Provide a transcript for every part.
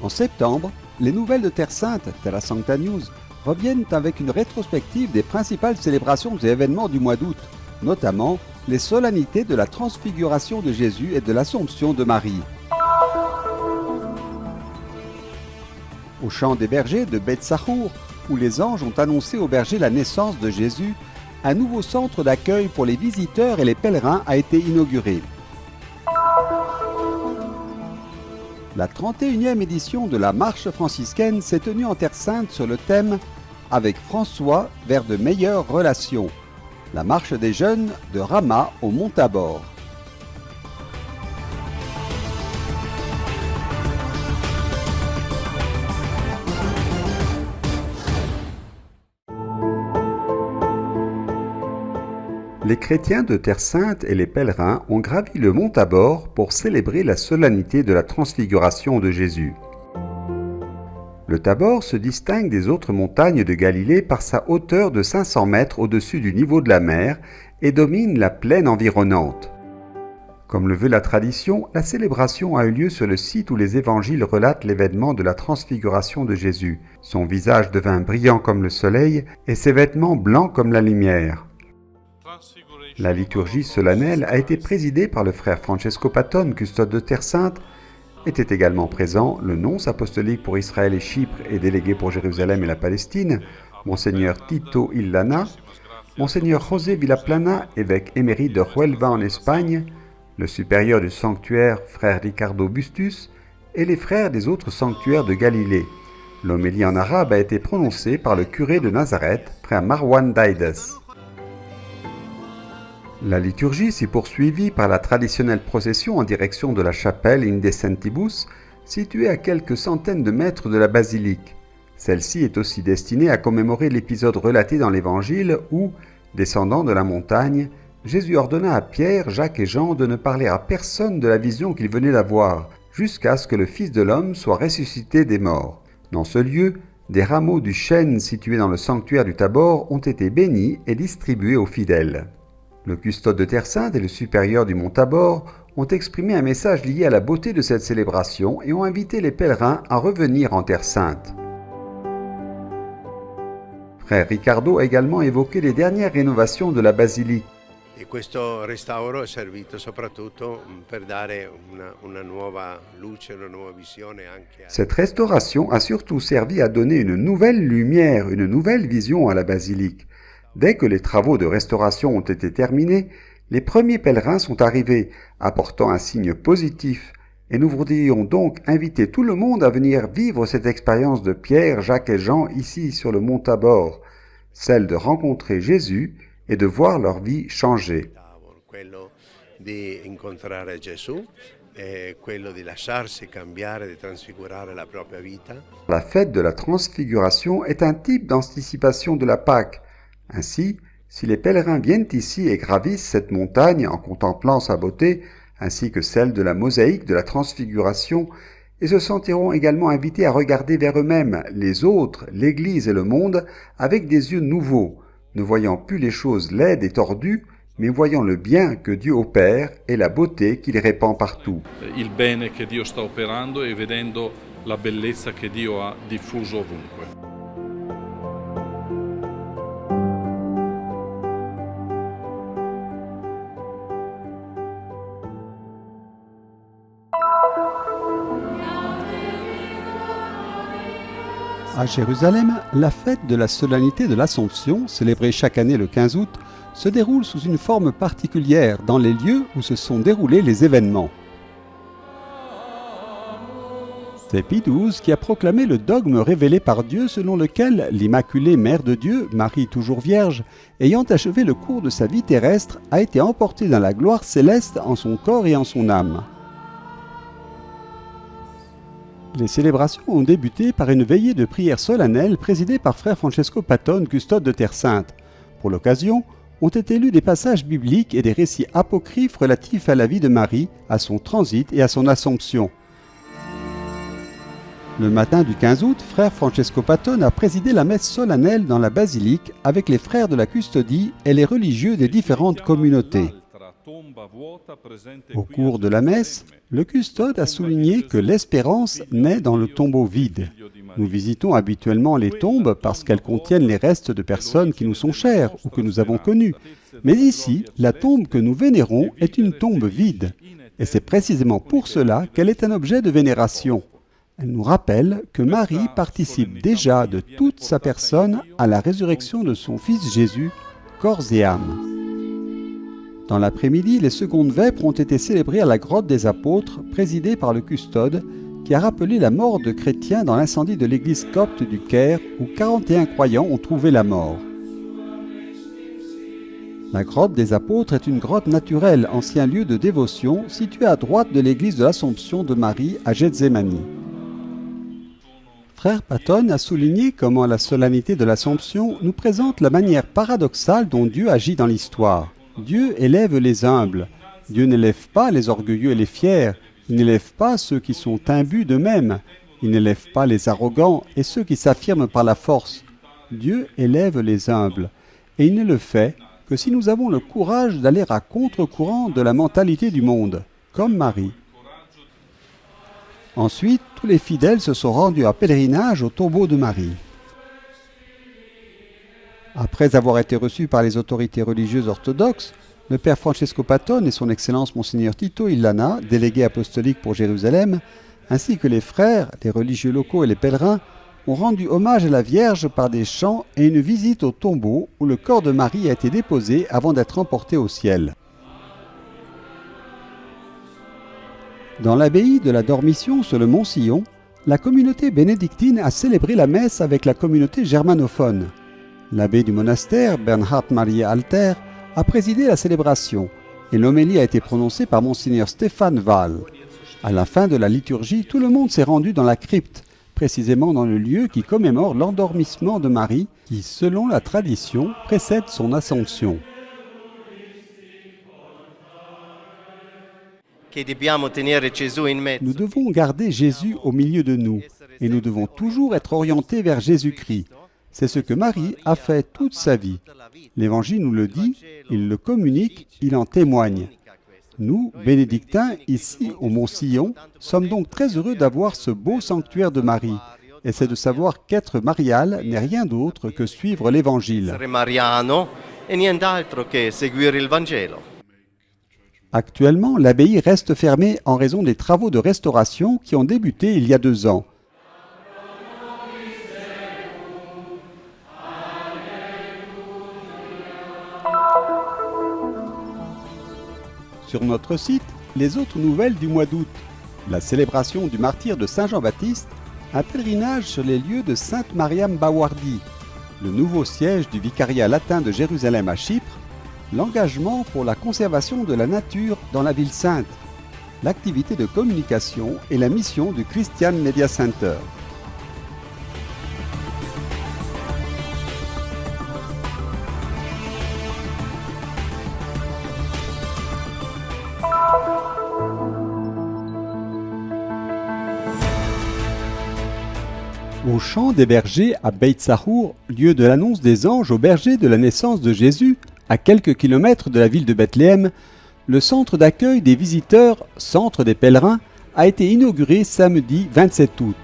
En septembre, les nouvelles de Terre Sainte, Terra Sancta News, reviennent avec une rétrospective des principales célébrations et événements du mois d'août, notamment les solennités de la transfiguration de Jésus et de l'Assomption de Marie. Au champ des bergers de Beth Sahour, où les anges ont annoncé aux bergers la naissance de Jésus, un nouveau centre d'accueil pour les visiteurs et les pèlerins a été inauguré. La 31e édition de la Marche franciscaine s'est tenue en Terre Sainte sur le thème « Avec François vers de meilleures relations ». La marche des jeunes de Rama au Mont Tabor. Les chrétiens de Terre Sainte et les pèlerins ont gravi le Mont Tabor pour célébrer la solennité de la transfiguration de Jésus. Le Tabor se distingue des autres montagnes de Galilée par sa hauteur de 500 mètres au-dessus du niveau de la mer et domine la plaine environnante. Comme le veut la tradition, la célébration a eu lieu sur le site où les évangiles relatent l'événement de la transfiguration de Jésus. Son visage devint brillant comme le soleil et ses vêtements blancs comme la lumière. La liturgie solennelle a été présidée par le frère Francesco Patton, custode de Terre Sainte. Était également présent le nonce apostolique pour Israël et Chypre et délégué pour Jérusalem et la Palestine, Monseigneur Tito Illana, Monseigneur José Villaplana, évêque émérite de Huelva en Espagne, le supérieur du sanctuaire, frère Ricardo Bustus, et les frères des autres sanctuaires de Galilée. L'homélie en arabe a été prononcée par le curé de Nazareth, frère Marwan Daides. La liturgie s'est poursuivie par la traditionnelle procession en direction de la chapelle Indecentibus, située à quelques centaines de mètres de la basilique. Celle-ci est aussi destinée à commémorer l'épisode relaté dans l'Évangile où, descendant de la montagne, Jésus ordonna à Pierre, Jacques et Jean de ne parler à personne de la vision qu'ils venaient d'avoir, jusqu'à ce que le Fils de l'homme soit ressuscité des morts. Dans ce lieu, des rameaux du chêne situés dans le sanctuaire du Tabor ont été bénis et distribués aux fidèles. Le custode de Terre Sainte et le supérieur du Mont Tabor ont exprimé un message lié à la beauté de cette célébration et ont invité les pèlerins à revenir en Terre Sainte. Frère Ricardo a également évoqué les dernières rénovations de la basilique. E questo restauro è servito soprattutto per dare una nuova luce, una nuova visione anche. Cette restauration a surtout servi à donner une nouvelle lumière, une nouvelle vision à la basilique. Dès que les travaux de restauration ont été terminés, les premiers pèlerins sont arrivés, apportant un signe positif, et nous voudrions donc inviter tout le monde à venir vivre cette expérience de Pierre, Jacques et Jean ici sur le Mont Tabor, celle de rencontrer Jésus et de voir leur vie changer. Quello di incontrare Gesù e quello di lasciarsi cambiare, di trasfigurare la propria vita. La fête de la transfiguration est un type d'anticipation de la Pâque. Ainsi, si les pèlerins viennent ici et gravissent cette montagne en contemplant sa beauté, ainsi que celle de la mosaïque de la transfiguration, et se sentiront également invités à regarder vers eux-mêmes, les autres, l'Église et le monde, avec des yeux nouveaux, ne voyant plus les choses laides et tordues, mais voyant le bien que Dieu opère et la beauté qu'il répand partout. Il bene che Dio sta operando e vedendo la bellezza che Dio ha diffuso ovunque. À Jérusalem, la fête de la solennité de l'Assomption, célébrée chaque année le 15 août, se déroule sous une forme particulière dans les lieux où se sont déroulés les événements. C'est Pie XII qui a proclamé le dogme révélé par Dieu selon lequel l'Immaculée Mère de Dieu, Marie toujours vierge, ayant achevé le cours de sa vie terrestre, a été emportée dans la gloire céleste en son corps et en son âme. Les célébrations ont débuté par une veillée de prière solennelle présidée par frère Francesco Patton, custode de Terre Sainte. Pour l'occasion, ont été lus des passages bibliques et des récits apocryphes relatifs à la vie de Marie, à son transit et à son Assomption. Le matin du 15 août, frère Francesco Patton a présidé la messe solennelle dans la basilique avec les frères de la custodie et les religieux des différentes communautés. Au cours de la messe, le custode a souligné que l'espérance naît dans le tombeau vide. Nous visitons habituellement les tombes parce qu'elles contiennent les restes de personnes qui nous sont chères ou que nous avons connues. Mais ici, la tombe que nous vénérons est une tombe vide. Et c'est précisément pour cela qu'elle est un objet de vénération. Elle nous rappelle que Marie participe déjà de toute sa personne à la résurrection de son Fils Jésus, corps et âme. Dans l'après-midi, les secondes vêpres ont été célébrées à la grotte des apôtres, présidée par le custode, qui a rappelé la mort de chrétiens dans l'incendie de l'église copte du Caire, où 41 croyants ont trouvé la mort. La grotte des apôtres est une grotte naturelle, ancien lieu de dévotion, située à droite de l'église de l'Assomption de Marie à Gethsémani. Frère Patton a souligné comment la solennité de l'Assomption nous présente la manière paradoxale dont Dieu agit dans l'histoire. Dieu élève les humbles. Dieu n'élève pas les orgueilleux et les fiers. Il n'élève pas ceux qui sont imbus d'eux-mêmes. Il n'élève pas les arrogants et ceux qui s'affirment par la force. Dieu élève les humbles. Et il ne le fait que si nous avons le courage d'aller à contre-courant de la mentalité du monde, comme Marie. Ensuite, tous les fidèles se sont rendus en pèlerinage au tombeau de Marie. Après avoir été reçus par les autorités religieuses orthodoxes, le père Francesco Patton et son Excellence Monseigneur Tito Illana, délégué apostolique pour Jérusalem, ainsi que les frères, les religieux locaux et les pèlerins, ont rendu hommage à la Vierge par des chants et une visite au tombeau où le corps de Marie a été déposé avant d'être emporté au ciel. Dans l'abbaye de la Dormition sur le Mont Sillon, la communauté bénédictine a célébré la messe avec la communauté germanophone. L'abbé du monastère, Bernhard Maria Alter, a présidé la célébration et l'homélie a été prononcée par Monseigneur Stéphane Wahl. À la fin de la liturgie, tout le monde s'est rendu dans la crypte, précisément dans le lieu qui commémore l'endormissement de Marie, qui, selon la tradition, précède son ascension. Nous devons garder Jésus au milieu de nous et nous devons toujours être orientés vers Jésus-Christ. C'est ce que Marie a fait toute sa vie. L'Évangile nous le dit, il le communique, il en témoigne. Nous, bénédictins, ici au Mont Sillon, sommes donc très heureux d'avoir ce beau sanctuaire de Marie. Et c'est de savoir qu'être marial n'est rien d'autre que suivre l'Évangile. Actuellement, l'abbaye reste fermée en raison des travaux de restauration qui ont débuté il y a 2 ans. Sur notre site, les autres nouvelles du mois d'août. La célébration du martyre de Saint Jean-Baptiste, un pèlerinage sur les lieux de Sainte Mariam Bawardi, le nouveau siège du vicariat latin de Jérusalem à Chypre, l'engagement pour la conservation de la nature dans la ville sainte, l'activité de communication et la mission du Christian Media Center. Au champ des bergers à Beit Sahour, lieu de l'annonce des anges aux bergers de la naissance de Jésus, à quelques kilomètres de la ville de Bethléem, le centre d'accueil des visiteurs, centre des pèlerins, a été inauguré samedi 27 août.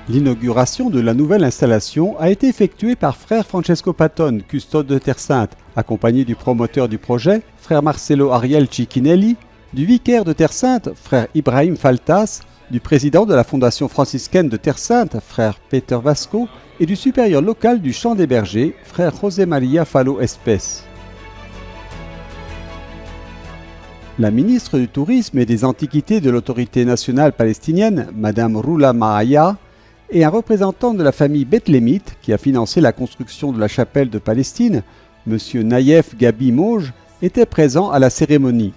L'inauguration de la nouvelle installation a été effectuée par frère Francesco Patton, custode de Terre Sainte, accompagné du promoteur du projet, frère Marcelo Ariel Cicchinelli, du vicaire de Terre Sainte, frère Ibrahim Faltas, du président de la Fondation franciscaine de Terre Sainte, frère Peter Vasco, et du supérieur local du Champ des Bergers, frère José María Falo Espès. La ministre du Tourisme et des Antiquités de l'autorité nationale palestinienne, Madame Roula Mahaya, et un représentant de la famille Bethlémite qui a financé la construction de la chapelle de Palestine, Monsieur Naïef Gabi Mauge, étaient présents à la cérémonie.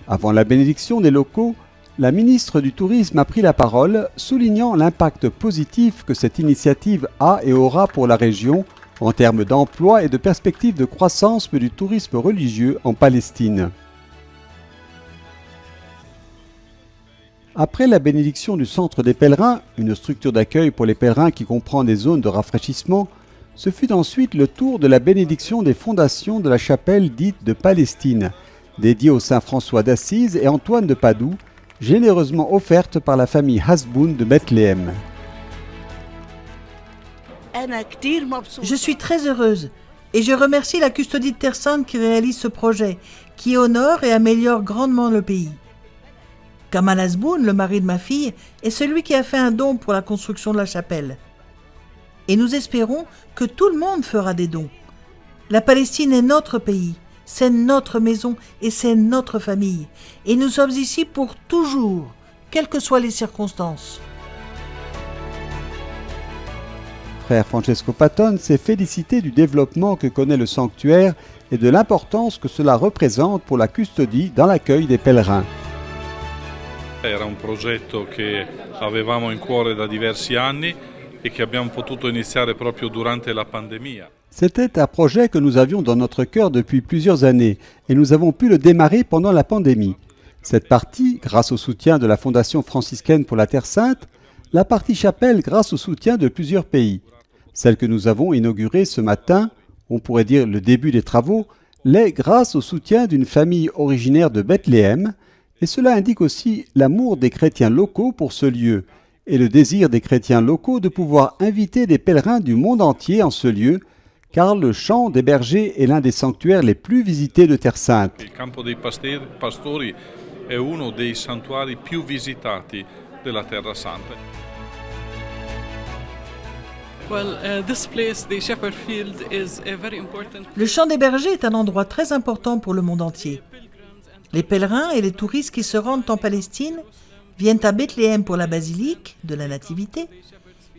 Avant la bénédiction des locaux, la ministre du Tourisme a pris la parole, soulignant l'impact positif que cette initiative a et aura pour la région en termes d'emploi et de perspectives de croissance du tourisme religieux en Palestine. Après la bénédiction du Centre des pèlerins, une structure d'accueil pour les pèlerins qui comprend des zones de rafraîchissement, Ce fut ensuite le tour de la bénédiction des fondations de la chapelle dite de Palestine, dédiée aux saints François d'Assise et Antoine de Padoue, généreusement offerte par la famille Hasboun de Bethléem. Je suis très heureuse et je remercie la Custodie de Terre Sainte qui réalise ce projet, qui honore et améliore grandement le pays. Kamal Hasboun, le mari de ma fille, est celui qui a fait un don pour la construction de la chapelle. Et nous espérons que tout le monde fera des dons. La Palestine est notre pays, c'est notre maison et c'est notre famille. Et nous sommes ici pour toujours, quelles que soient les circonstances. Frère Francesco Patton s'est félicité du développement que connaît le sanctuaire et de l'importance que cela représente pour la custodie dans l'accueil des pèlerins. Era un progetto che avevamo in cuore da diversi anni e che abbiamo potuto iniziare proprio durante la pandemia. C'était un projet que nous avions dans notre cœur depuis plusieurs années et nous avons pu le démarrer pendant la pandémie. Cette partie, grâce au soutien de la Fondation franciscaine pour la Terre Sainte, la partie chapelle grâce au soutien de plusieurs pays. Celle que nous avons inaugurée ce matin, on pourrait dire le début des travaux, l'est grâce au soutien d'une famille originaire de Bethléem, et cela indique aussi l'amour des chrétiens locaux pour ce lieu, et le désir des chrétiens locaux de pouvoir inviter des pèlerins du monde entier en ce lieu, car le champ des bergers est l'un des sanctuaires les plus visités de Terre Sainte. Il campo dei pastori è uno dei santuari più visitati della Terra Santa. Le champ des bergers est un endroit très important pour le monde entier. Les pèlerins et les touristes qui se rendent en Palestine viennent à Bethléem pour la basilique de la Nativité,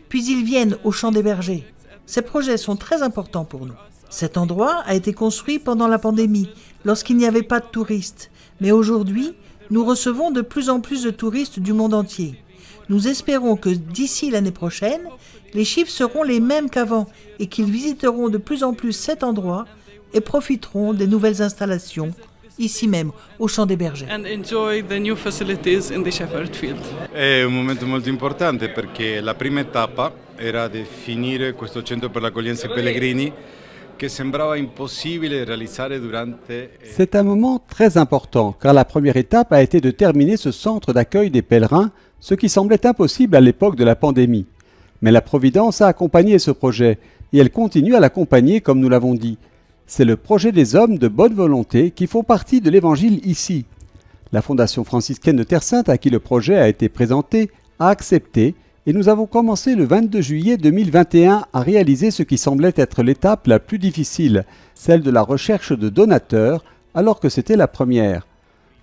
puis ils viennent au champ des bergers. Ces projets sont très importants pour nous. Cet endroit a été construit pendant la pandémie, lorsqu'il n'y avait pas de touristes. Mais aujourd'hui, nous recevons de plus en plus de touristes du monde entier. Nous espérons que d'ici l'année prochaine, les chiffres seront les mêmes qu'avant et qu'ils visiteront de plus en plus cet endroit et profiteront des nouvelles installations ici même, au Champ des Bergers. È un momento molto importante perché la prima tappa era di finire questo centro per l'accoglienza ai pellegrini che sembrava impossibile realizzare durante. C'est un moment très important car la première étape a été de terminer ce centre d'accueil des pèlerins, ce qui semblait impossible à l'époque de la pandémie. Mais la Providence a accompagné ce projet et elle continue à l'accompagner comme nous l'avons dit. C'est le projet des hommes de bonne volonté qui font partie de l'Évangile ici. La Fondation franciscaine de Terre Sainte à qui le projet a été présenté a accepté et nous avons commencé le 22 juillet 2021 à réaliser ce qui semblait être l'étape la plus difficile, celle de la recherche de donateurs, alors que c'était la première.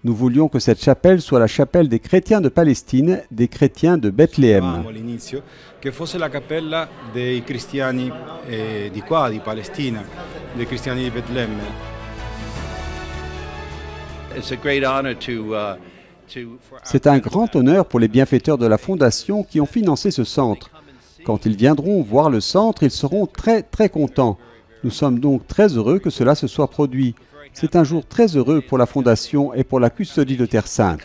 Nous voulions que cette chapelle soit la chapelle des chrétiens de Palestine, des chrétiens de Bethléem. All'inizio che fosse la cappella dei cristiani di qua, di Palestina, dei cristiani di Betlemme. C'est un grand honneur pour les bienfaiteurs de la Fondation qui ont financé ce centre. Quand ils viendront voir le centre, ils seront très contents. Nous sommes donc très heureux que cela se soit produit. C'est un jour très heureux pour la Fondation et pour la Custodie de Terre Sainte.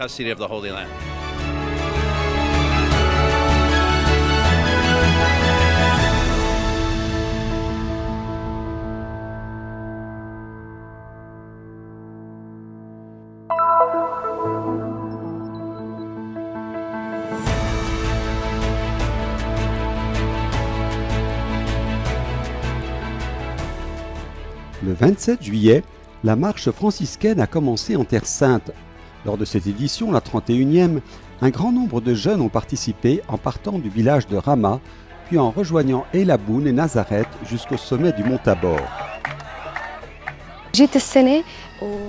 Le 27 juillet, la marche franciscaine a commencé en Terre Sainte. Lors de cette édition, la 31e, un grand nombre de jeunes ont participé en partant du village de Rama, puis en rejoignant Elaboun et Nazareth jusqu'au sommet du mont Tabor.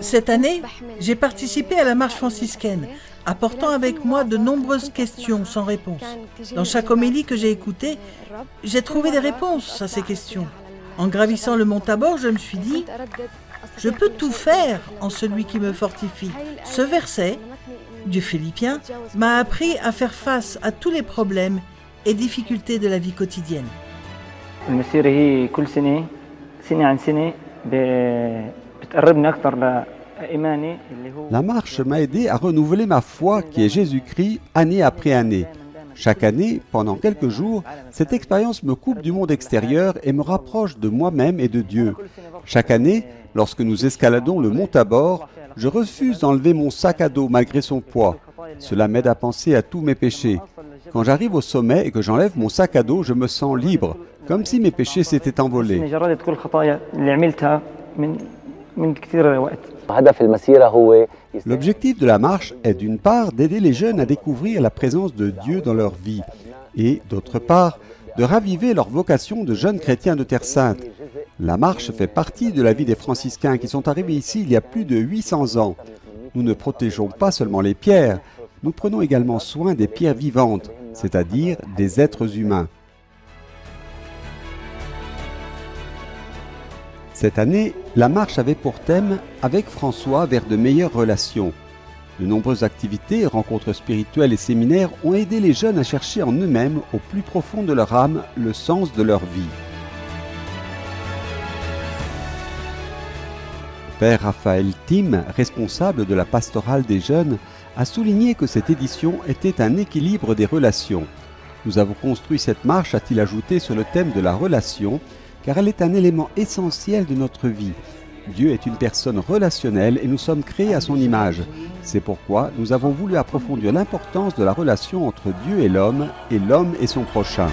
Cette année, j'ai participé à la marche franciscaine, apportant avec moi de nombreuses questions sans réponse. Dans chaque homélie que j'ai écoutée, j'ai trouvé des réponses à ces questions. En gravissant le mont Tabor, je me suis dit, je peux tout faire en celui qui me fortifie. Ce verset, du Philippiens, m'a appris à faire face à tous les problèmes et difficultés de la vie quotidienne. La marche m'a aidé à renouveler ma foi qui est Jésus-Christ année après année. Chaque année, pendant quelques jours, cette expérience me coupe du monde extérieur et me rapproche de moi-même et de Dieu. Chaque année, lorsque nous escaladons le mont Tabor, je refuse d'enlever mon sac à dos malgré son poids. Cela m'aide à penser à tous mes péchés. Quand j'arrive au sommet et que j'enlève mon sac à dos, je me sens libre, comme si mes péchés s'étaient envolés. L'objectif de la marche est d'une part d'aider les jeunes à découvrir la présence de Dieu dans leur vie et d'autre part de raviver leur vocation de jeunes chrétiens de Terre Sainte. La marche fait partie de la vie des franciscains qui sont arrivés ici il y a plus de 800 ans. Nous ne protégeons pas seulement les pierres, nous prenons également soin des pierres vivantes, c'est-à-dire des êtres humains. Cette année, la marche avait pour thème « Avec François vers de meilleures relations ». De nombreuses activités, rencontres spirituelles et séminaires ont aidé les jeunes à chercher en eux-mêmes, au plus profond de leur âme, le sens de leur vie. Père Raphaël Tim, responsable de la pastorale des jeunes, a souligné que cette édition était un équilibre des relations. Nous avons construit cette marche, a-t-il ajouté, sur le thème de la relation, car elle est un élément essentiel de notre vie. Dieu est une personne relationnelle et nous sommes créés à son image. C'est pourquoi nous avons voulu approfondir l'importance de la relation entre Dieu et l'homme et son prochain.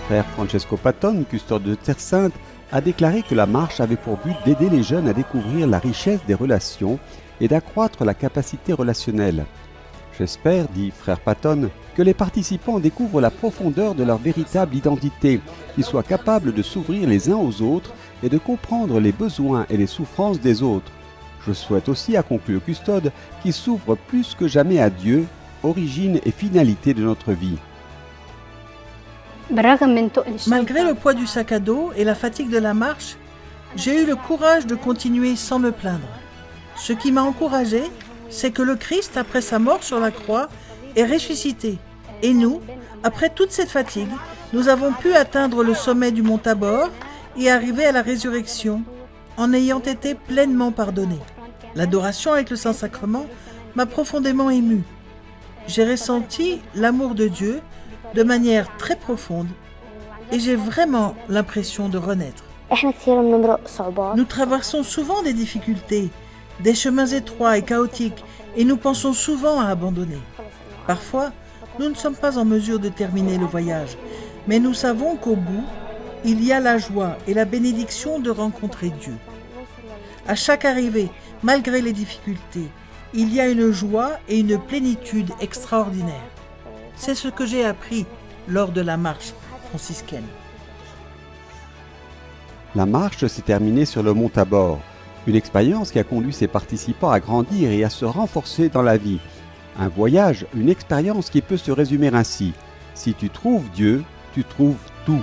Frère Francesco Patton, custode de Terre Sainte, a déclaré que la marche avait pour but d'aider les jeunes à découvrir la richesse des relations et d'accroître la capacité relationnelle. J'espère, dit Frère Patton, que les participants découvrent la profondeur de leur véritable identité, qu'ils soient capables de s'ouvrir les uns aux autres et de comprendre les besoins et les souffrances des autres. Je souhaite aussi, a conclu le custode, qu'ils s'ouvrent plus que jamais à Dieu, origine et finalité de notre vie. Malgré le poids du sac à dos et la fatigue de la marche, j'ai eu le courage de continuer sans me plaindre. Ce qui m'a encouragé, c'est que le Christ, après sa mort sur la croix, est ressuscité. Et nous, après toute cette fatigue, nous avons pu atteindre le sommet du mont Tabor et arriver à la résurrection en ayant été pleinement pardonnés. L'adoration avec le Saint-Sacrement m'a profondément ému. J'ai ressenti l'amour de Dieu de manière très profonde et j'ai vraiment l'impression de renaître. Nous traversons souvent des difficultés, des chemins étroits et chaotiques et nous pensons souvent à abandonner. Parfois, nous ne sommes pas en mesure de terminer le voyage, mais nous savons qu'au bout, il y a la joie et la bénédiction de rencontrer Dieu. À chaque arrivée, malgré les difficultés, il y a une joie et une plénitude extraordinaires. C'est ce que j'ai appris lors de la marche franciscaine. La marche s'est terminée sur le mont Tabor, une expérience qui a conduit ses participants à grandir et à se renforcer dans la vie. Un voyage, une expérience qui peut se résumer ainsi. Si tu trouves Dieu, tu trouves tout.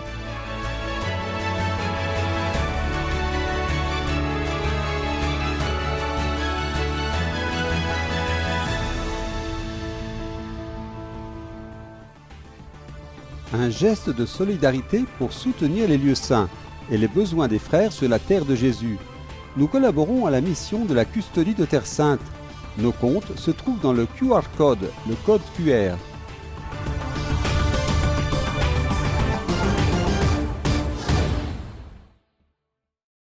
Un geste de solidarité pour soutenir les lieux saints et les besoins des frères sur la terre de Jésus. Nous collaborons à la mission de la custodie de Terre Sainte. Nos comptes se trouvent dans le QR code, le code QR.